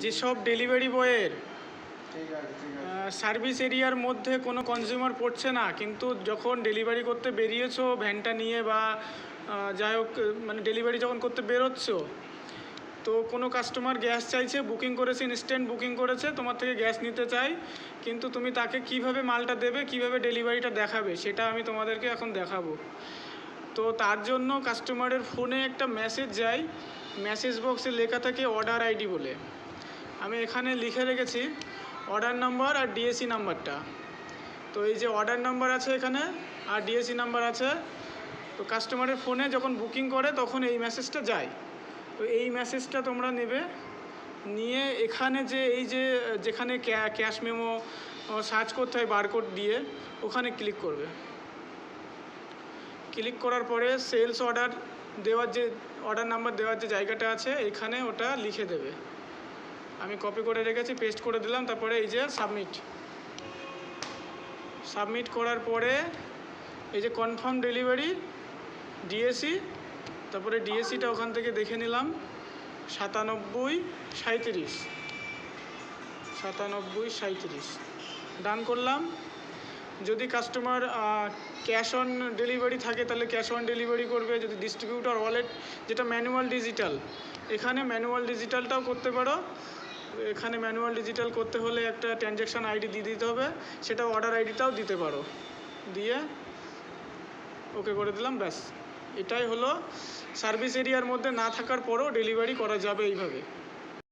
যেসব ডেলিভারি বয়ের সার্ভিস এরিয়ার মধ্যে কোনো কনজিউমার পড়ছে না, কিন্তু যখন ডেলিভারি করতে বেরিয়েছো ভ্যানটা নিয়ে বা যাই হোক মানে ডেলিভারি যখন করতে বেরোচ্ছো, তো কোনো কাস্টমার গ্যাস চাইছে, বুকিং করেছে, ইনস্ট্যান্ট বুকিং করেছে, তোমার থেকে গ্যাস নিতে চাই, কিন্তু তুমি তাকে কিভাবে মালটা দেবে, কিভাবে ডেলিভারিটা দেখাবে, সেটা আমি তোমাদেরকে এখন দেখাবো। তো তার জন্য কাস্টমারের ফোনে একটা মেসেজ যায়, মেসেজ বক্সে লেখা থাকে অর্ডার আইডি বলে। আমি এখানে লিখে রেখেছি অর্ডার নাম্বার আর ডিএসি নাম্বারটা। তো এই যে অর্ডার নাম্বার আছে এখানে আর ডিএসি নাম্বার আছে, তো কাস্টমারের ফোনে যখন বুকিং করে তখন এই মেসেজটা যায়। তো এই মেসেজটা তোমরা নেবে, নিয়ে এখানে যে এই যে যেখানে ক্যাশ মেমো সার্চ করতে হয় বারকোড দিয়ে, ওখানে ক্লিক করবে। ক্লিক করার পরে সেলস অর্ডার দেওয়ার যে অর্ডার নাম্বার দেওয়ার যে জায়গাটা আছে এখানে ওটা লিখে দেবে। আমি কপি করে রেখেছি, পেস্ট করে দিলাম। তারপরে এই যে সাবমিট করার পরে এই যে কনফার্ম ডেলিভারি ডিএসি, তারপরে ডিএসিটা ওখান থেকে দেখে নিলাম 9737 ডান করলাম। যদি কাস্টমার ক্যাশ অন ডেলিভারি থাকে তাহলে ক্যাশ অন ডেলিভারি করবে, যদি ডিস্ট্রিবিউটর ওয়ালেট যেটা ম্যানুয়াল ডিজিটাল, এখানে ম্যানুয়াল ডিজিটালটাও করতে পারো। এখানে ম্যানুয়াল ডিজিটাল করতে হলে একটা ট্রানজ্যাকশান আইডি দিয়ে দিতে হবে, সেটা অর্ডার আইডিটাও দিতে পারো, দিয়ে ওকে করে দিলাম। ব্যাস, এটাই হলো সার্ভিস এরিয়ার মধ্যে না থাকার পরও ডেলিভারি করা যাবে এইভাবে।